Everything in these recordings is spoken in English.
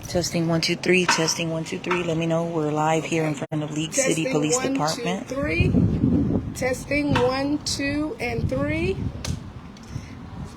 Testing 1 2 3. Testing 1 2 3. Let me know we're live here in front of League City Police Department. 1 2 3. Testing 1 2 and 3.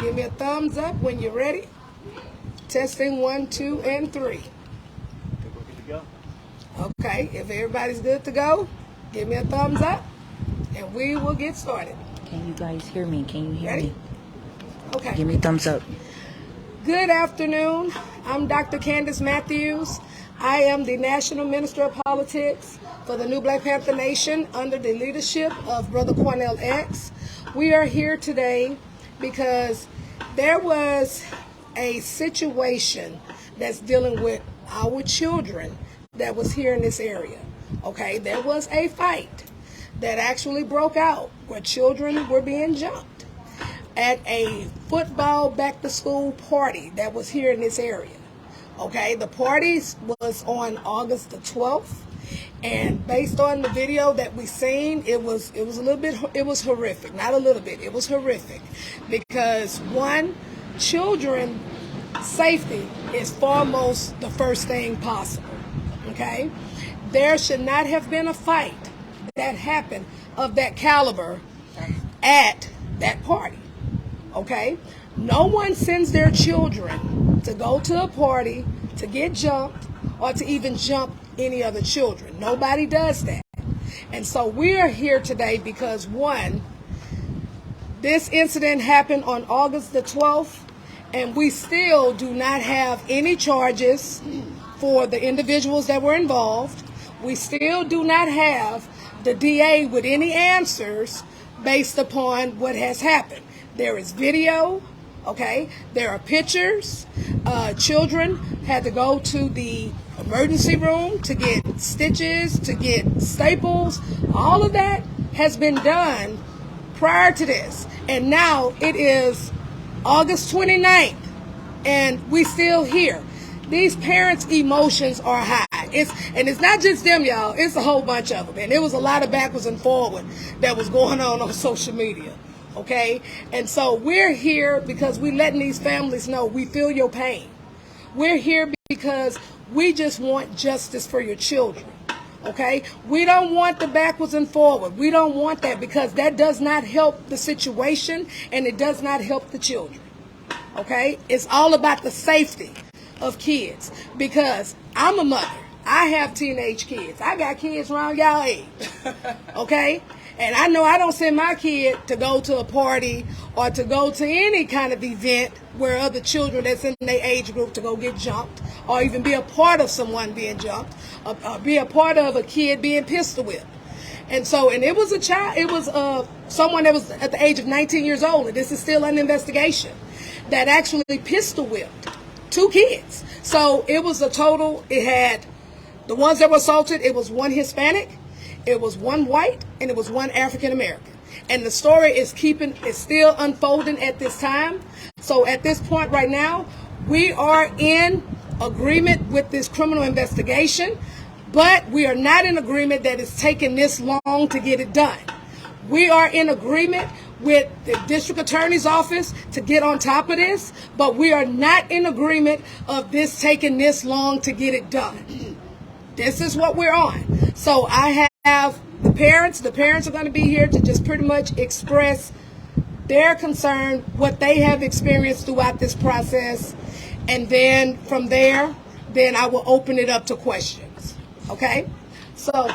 Give me a thumbs up when you're ready. Testing 1 2 and 3. We're good to go. Okay, if everybody's good to go, give me a thumbs up, and we will get started. Can you guys hear me? Can you hear Ready? me? Okay. Give me a thumbs up. Good afternoon. I'm Dr. Candace Matthews. I am the National Minister of Politics for the New Black Panther Nation under the leadership of Brother Cornell X. We are here today because there was a situation that's dealing with our children that was here in this area. Okay, there was a fight that actually broke out where children were being jumped at a football back-to-school party that was here in this area. Okay, the party was on August the 12th, and based on the video that we seen, it was horrific. Not a little bit, it was horrific, because one, children safety is foremost the first thing possible. Okay, there should not have been a fight that happened of that caliber at that party. Okay, no one sends their children to go to a party to get jumped or to even jump any other children. Nobody does that. And so we are here today because, one, this incident happened on August the 12th, and we still do not have any charges for the individuals that were involved. We still do not have the DA with any answers based upon what has happened. There is video, okay? There are pictures. Children had to go to the emergency room to get stitches, to get staples. All of that has been done prior to this. And now it is August 29th, and we still here. These parents' emotions are high. It's not just them, y'all. It's a whole bunch of them. And there was a lot of backwards and forward that was going on social media. Okay, and so we're here because we're letting these families know we feel your pain. We're here because we just want justice for your children. Okay, we don't want the backwards and forward. We don't want that, because that does not help the situation, and it does not help the children. Okay, it's all about the safety of kids, because I'm a mother. I have teenage kids. I got kids around y'all age. Okay? And I know I don't send my kid to go to a party or to go to any kind of event where other children that's in their age group to go get jumped, or even be a part of someone being jumped, or be a part of a kid being pistol whipped. And so, and it was a child, it was someone that was at the age of 19 years old, and this is still an investigation, that actually pistol whipped 2 kids. So it was a total, it had the ones that were assaulted, it was 1 Hispanic, it was 1 white, and it was 1 African American. And the story is still unfolding at this time. So at this point right now, we are in agreement with this criminal investigation, but we are not in agreement that it's taking this long to get it done. We are in agreement with the district attorney's office to get on top of this, but we are not in agreement of this taking this long to get it done. This is what we're on. So I have the parents. The parents are going to be here to just pretty much express their concern, what they have experienced throughout this process. And then from there, then I will open it up to questions. Okay? So,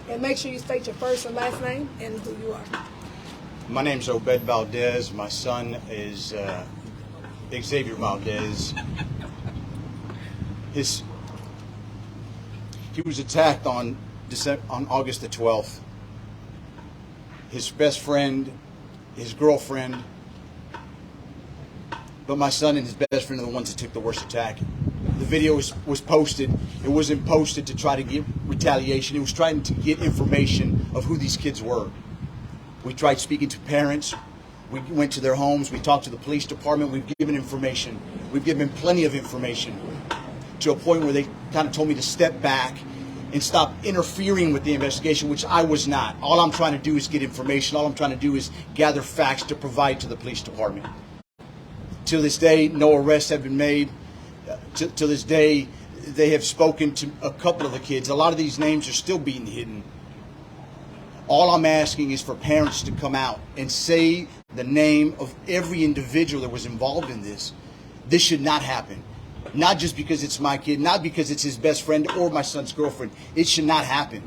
and make sure you state your first and last name and who you are. My name's Obed Valdez. My son is Xavier Valdez. He was attacked on August the 12th. His best friend, his girlfriend, but my son and his best friend are the ones that took the worst attack. The video was posted. It wasn't posted to try to get retaliation. It was trying to get information of who these kids were. We tried speaking to parents. We went to their homes. We talked to the police department. We've given information. We've given plenty of information, to a point where they kind of told me to step back and stop interfering with the investigation, which I was not. All I'm trying to do is get information. All I'm trying to do is gather facts to provide to the police department. To this day, no arrests have been made. To this day, They have spoken to a couple of the kids. A lot of these names are still being hidden. All I'm asking is for parents to come out and say the name of every individual that was involved in this. This should not happen. Not just because it's my kid, not because it's his best friend or my son's girlfriend. It should not happen.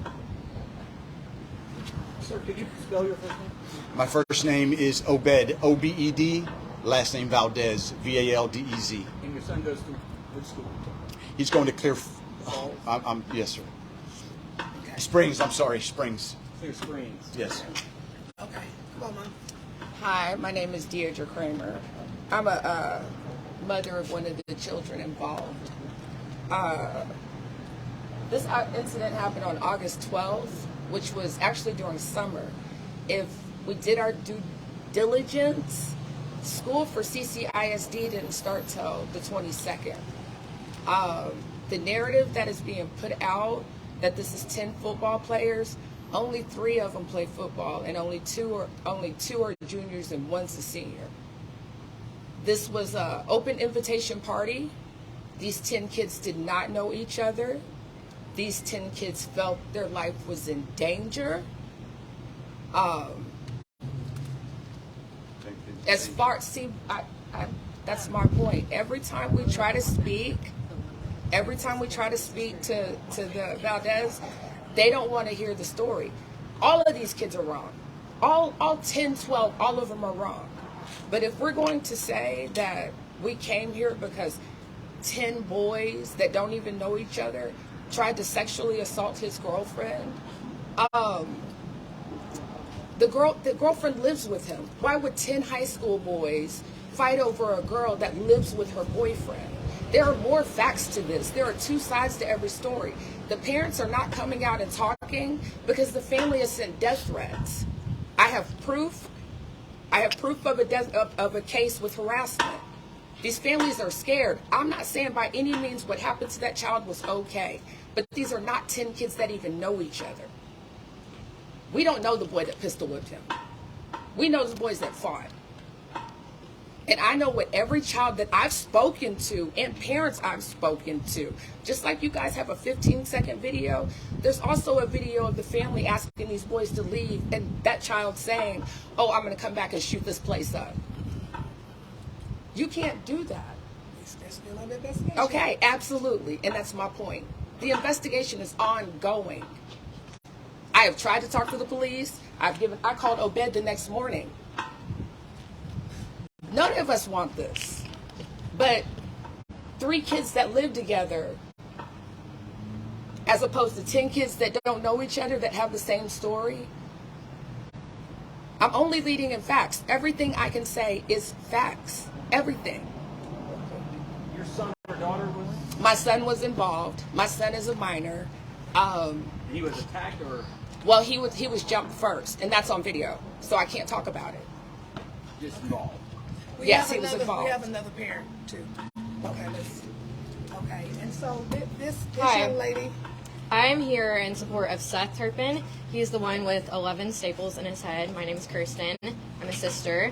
Sir, could you spell your first name? My first name is Obed, O-B-E-D. Last name Valdez, V-A-L-D-E-Z. And your son goes to which school? He's going to yes, sir. Okay. Springs, I'm sorry, Springs. Clear Springs. Yes. Okay. Come on, Mom. Hi, my name is Deirdre Kramer. I'm a mother of one of the children involved. This incident happened on August 12th, which was actually during summer. If we did our due diligence, school for CCISD didn't start till the 22nd. The narrative that is being put out that this is 10 football players, only 3 of them play football, and only two are juniors and one's a senior. This was an open invitation party. These 10 kids did not know each other. These 10 kids felt their life was in danger. As far, see, that's my point. Every time we try to speak to the Valdez, they don't want to hear the story. All of these kids are wrong. All 10, 12, all of them are wrong. But if we're going to say that we came here because 10 boys that don't even know each other tried to sexually assault his girlfriend, the girlfriend lives with him. Why would 10 high school boys fight over a girl that lives with her boyfriend? There are more facts to this. There are 2 sides to every story. The parents are not coming out and talking because the family has sent death threats. I have proof of a case with harassment. These families are scared. I'm not saying by any means what happened to that child was okay, but these are not 10 kids that even know each other. We don't know the boy that pistol whipped him. We know the boys that fought. And I know what every child that I've spoken to and parents I've spoken to, just like you guys have a 15-second video, there's also a video of the family asking these boys to leave and that child saying, oh, I'm going to come back and shoot this place up. You can't do that. Okay, absolutely. And that's my point. The investigation is ongoing. I have tried to talk to the police. I called Obed the next morning. None of us want this. But 3 kids that live together, as opposed to 10 kids that don't know each other that have the same story. I'm only leading in facts. Everything I can say is facts. Everything. Your son or daughter was? My son was involved. My son is a minor. He was attacked or? Well, he was jumped first, and that's on video, so I can't talk about it. Just involved. Yes, he was involved. We have another parent too. Okay, okay. And so this Hi. young lady. I am here in support of Seth Turpin. He's the one with 11 staples in his head. My name is Kirsten. I'm a sister.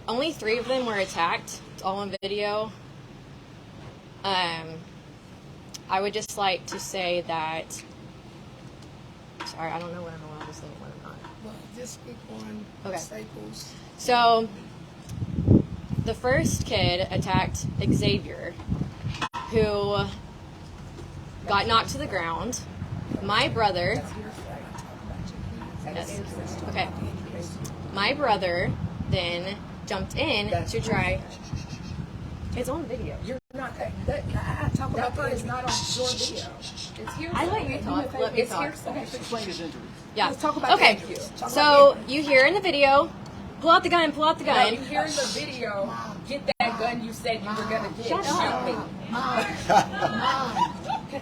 Only 3 of them were attacked. It's all on video. I would just like to say that. Sorry, I don't know what I'm allowed to say and what I'm not. Well, just speak on Okay. staples. So, the first kid attacked Xavier, who got knocked to the ground. My brother. Yes. Okay. My brother then jumped in to try. It's on video. You're not. I talk about That is the not on your video. It's here. I let you talk. Let me It's talk. hearsay. Explain his injuries. Yeah. Let's talk about Okay. the interview. Talk So about you hear in the video, pull out the gun, pull out the Now, gun. you hear in the video, get that gun you said you were going to get. Shut up. Shoot me.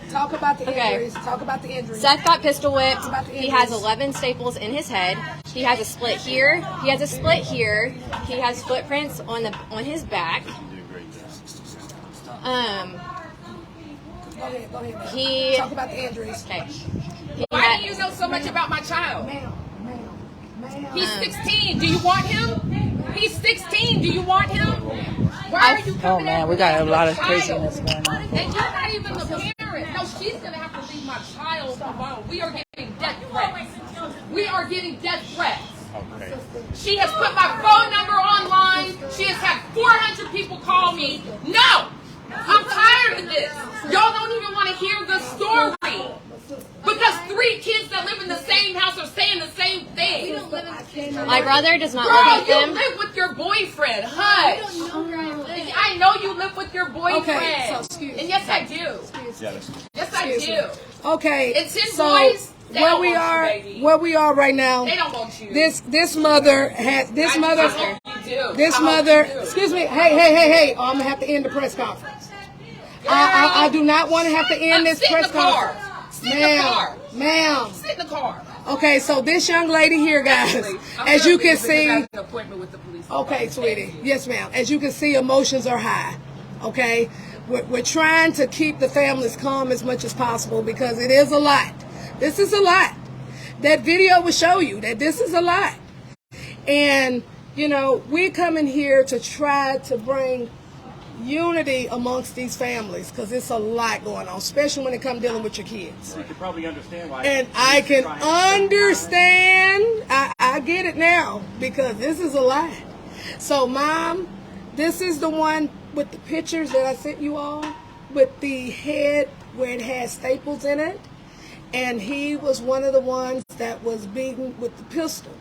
Talk about the Okay. injuries. Talk about the injuries. Seth got pistol whipped. About the He has injuries. 11 staples in his head. He has a split here. He has a split here. He has footprints on his back. Go ahead, man. He Talk about the injuries. okay. Why do you know so much about my child? Ma'am. He's 16. Do you want him? He's 16. Do you want him? Why are you Oh coming man, after we got a that? lot of Child. craziness going on. And you're not even the parent. No, she's going to have to leave my child alone. We are getting death threats. We are getting death threats. Okay. She has put my phone number online. She has had 400 people call me. No! I'm tired of this. Y'all don't even want to hear the story. Because 3 kids that live in the same house are saying the same thing. My brother does not Girl, live with you them. live with your boyfriend. Hush. I know you live with your boyfriend. Okay, so excuse- and yes, I do. Yes, I do. Okay, It's his so boys. They where don't we want are, you, baby. where we are right now. They don't want you. This mother had this I mother. hope you do. This I hope mother, you do. excuse me, hey, I'm gonna have to end the press conference. I do not want to have to end this Sit in press the car. conference. Sit in the car. Ma'am. Sit in the car. Okay, so this young lady here, guys, I'm as gonna you leave can because I see, have an appointment with the police. okay, sweetie, Thank you. yes ma'am, as you can see, emotions are high, okay? We're trying to keep the families calm as much as possible because it is a lot. This is a lot. That video will show you that this is a lot. And, you know, we're coming here to try to bring unity amongst these families because it's a lot going on, especially when it comes dealing with your kids. You can probably understand why. And I can understand, I get it now because this is a lot. So, Mom, this is the one with the pictures that I sent you all with the head where it has staples in it. And he was one of the ones that was beaten with the pistol.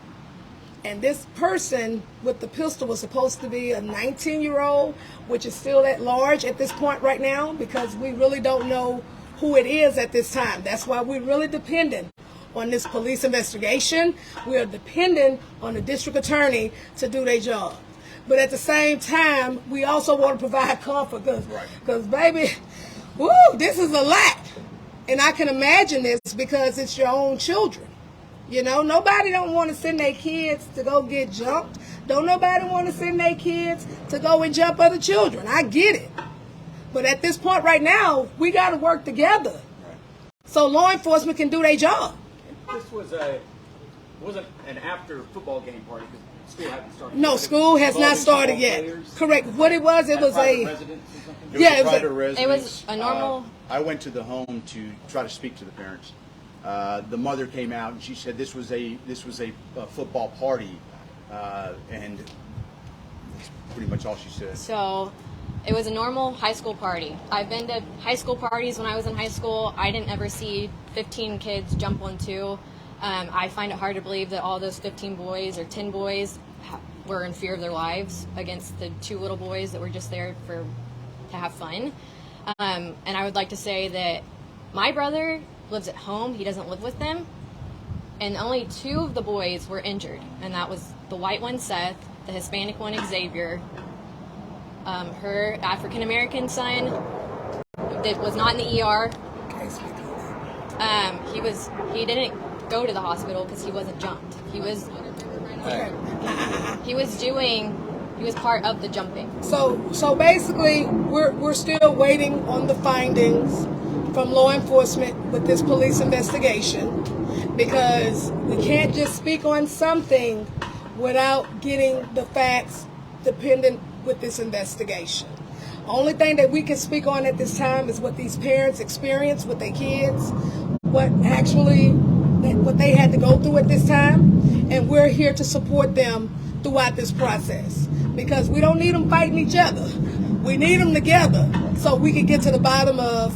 And this person with the pistol was supposed to be a 19-year-old, which is still at large at this point right now because we really don't know who it is at this time. That's why we're really dependent on this police investigation. We are dependent on the district attorney to do their job. But at the same time, we also want to provide comfort because baby, woo, this is a lot. And I can imagine this because it's your own children. You know, nobody don't want to send their kids to go get jumped. Don't nobody want to send their kids to go and jump other children. I get it. But at this point right now, we got to work together so law enforcement can do their job. This wasn't an after football game party because school hadn't started. No, school has not started yet. Correct. What it was a... Residence or something? Yeah, It was a it was private residence. It was a normal- I went to the home to try to speak to the parents. The mother came out and she said this was a football party, and that's pretty much all she said. So it was a normal high school party. I've been to high school parties when I was in high school. I didn't ever see 15 kids jump on 2. I find it hard to believe that all those 15 boys or 10 boys were in fear of their lives against the 2 little boys that were just there to have fun. And I would like to say that my brother lives at home. He doesn't live with them. And only 2 of the boys were injured. And that was the white one, Seth, the Hispanic one, Xavier. Her African-American son that was not in the ER. He didn't go to the hospital because he wasn't jumped. He was part of the jumping. So basically, we're still waiting on the findings from law enforcement with this police investigation because we can't just speak on something without getting the facts dependent with this investigation. Only thing that we can speak on at this time is what these parents experienced with their kids, what they had to go through at this time, and we're here to support them throughout this process because we don't need them fighting each other. We need them together so we can get to the bottom of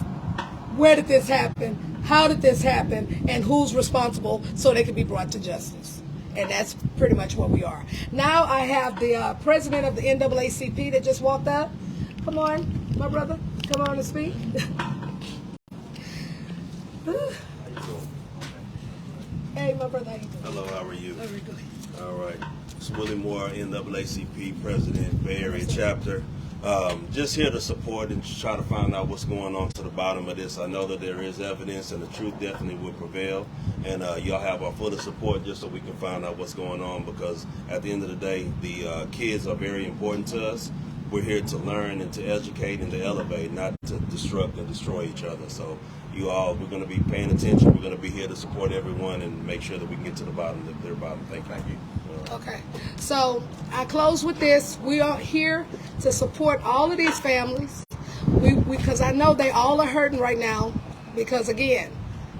where did this happen, how did this happen, and who's responsible so they can be brought to justice. And that's pretty much where we are. Now I have the president of the NAACP that just walked up. Come on, my brother. Come on and speak. Hey, my brother, how you doing? Hello, how are you? Very good. All right. It's Willie Moore, NAACP President, Bay Area Chapter. Just here to support and try to find out what's going on to the bottom of this. I know that there is evidence and the truth definitely will prevail. And y'all have our full support just so we can find out what's going on because at the end of the day, the kids are very important to us. we're here to learn and to educate and to elevate, not to disrupt and destroy each other. So you all, we're going to be paying attention. We're going to be here to support everyone and make sure that we can get to the bottom of their bottom. Thank you. Okay, so I close with this. We are here to support all of these families. Because I know they all are hurting right now, because again,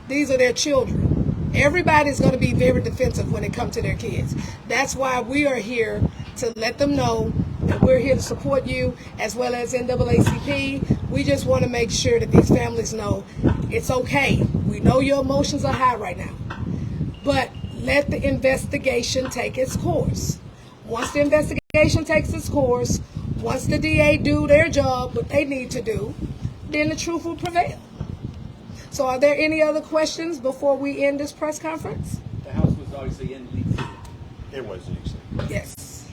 these are their children. Everybody's going to be very defensive when it comes to their kids. That's why we are here to let them know that we're here to support you, as well as NAACP. We just want to make sure that these families know it's okay. We know your emotions are high right now, but let the investigation take its course. Once the investigation takes its course, once the DA do their job, what they need to do, then the truth will prevail. So are there any other questions before we end this press conference? The house was obviously in League City. It was League City. Yes.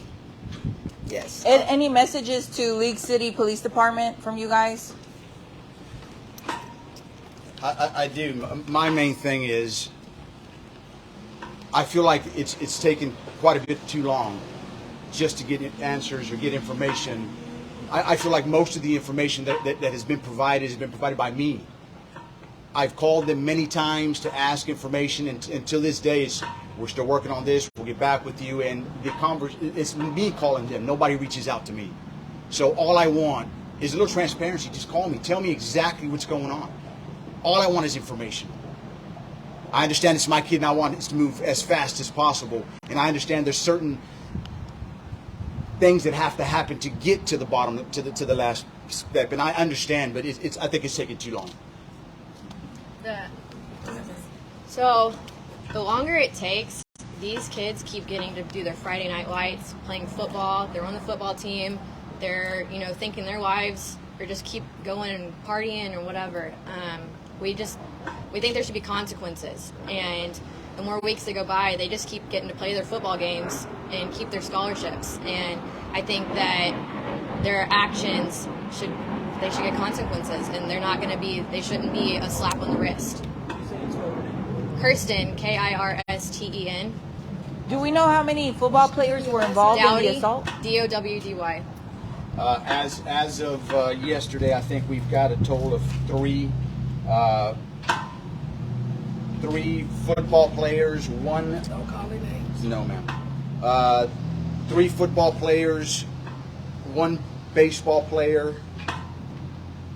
Yes. Any messages to League City Police Department from you guys? I do. My main thing is, I feel like it's taken quite a bit too long just to get answers or get information. I feel like most of the information that has been provided by me. I've called them many times to ask information, and until this day, we're still working on this. We'll get back with you. And it's me calling them. Nobody reaches out to me. So all I want is a little transparency. Just call me. Tell me exactly what's going on. All I want is information. I understand it's my kid, and I want it to move as fast as possible. And I understand there's certain things that have to happen to get to the bottom, to the last step. And I understand, but I think it's taking too long. So the longer it takes, these kids keep getting to do their Friday night lights, playing football. They're on the football team. They're, thinking their lives or just keep going and partying or whatever. We think there should be consequences. And the more weeks that go by, they just keep getting to play their football games and keep their scholarships. And I think that their actions should get consequences, and they shouldn't be a slap on the wrist. Kirsten, Kirsten. Do we know how many football players were involved in the assault? Dowdy. As of yesterday, I think we've got a total of three football players. One. Don't call their names. No, ma'am. 3 football players, 1 baseball player,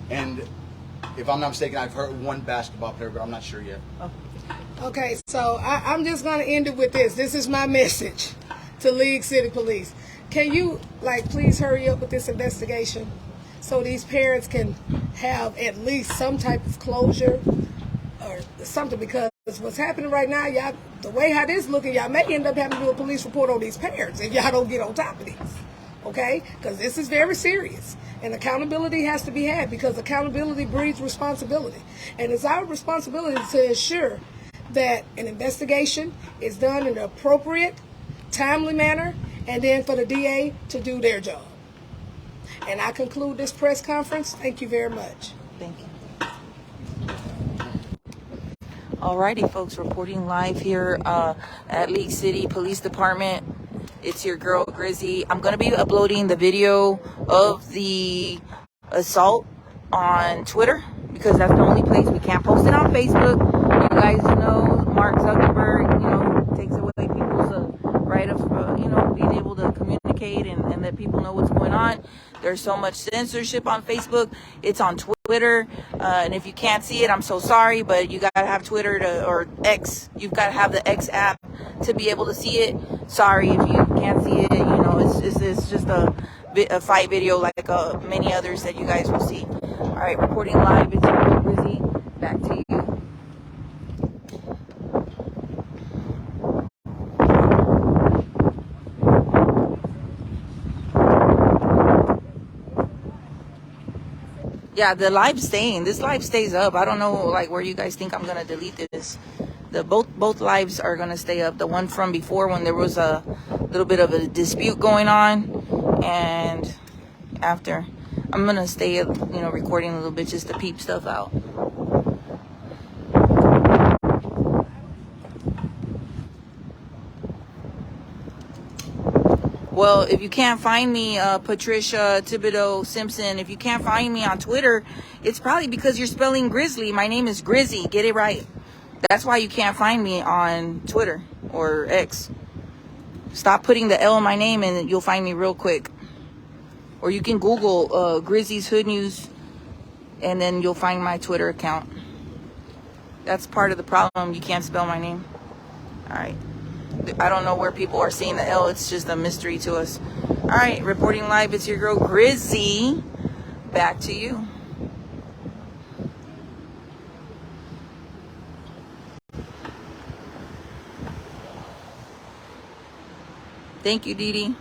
and if I'm not mistaken, I've heard 1 basketball player, but I'm not sure yet. Okay, so I'm just going to end it with this. This is my message to League City Police. Can you, please hurry up with this investigation so these parents can have at least some type of closure or something? Because what's happening right now, y'all, the way how this looking, y'all may end up having to do a police report on these parents if y'all don't get on top of these, okay? Because this is very serious. And accountability has to be had, because accountability breeds responsibility. And it's our responsibility to ensure that an investigation is done in an appropriate, timely manner, and then for the DA to do their job. And I conclude this press conference. Thank you very much. Thank you. Alrighty, folks, reporting live here at League City Police Department. It's your girl, Grizzy. I'm going to be uploading the video of the assault on Twitter, because that's the only place we can't post it on Facebook. You guys know Mark Zuckerberg, takes away people's right of, being able to communicate and let people know what's going on. There's so much censorship on Facebook. It's on Twitter. And if you can't see it, I'm so sorry, but you got to have Twitter or X. You've got to have the X app to be able to see it. Sorry if you can't see it. It's just a fight video like many others that you guys will see. All right, reporting live. It's Grizzy. Back to you. Yeah, the live's staying. This live stays up. I don't know where you guys think I'm gonna delete this. Both lives are gonna stay up. The one from before, when there was a little bit of a dispute going on, and after, I'm gonna stay recording a little bit just to peep stuff out. Well, if you can't find me, Patricia Thibodeau Simpson, if you can't find me on Twitter, it's probably because you're spelling Grizzly. My name is Grizzy. Get it right. That's why you can't find me on Twitter or X. Stop putting the L in my name and you'll find me real quick. Or you can Google Grizzy's Hood News and then you'll find my Twitter account. That's part of the problem. You can't spell my name. All right. I don't know where people are seeing the L. It's just a mystery to us. All right. Reporting live. It's your girl Grizzy. Back to you. Thank you, Dee Dee.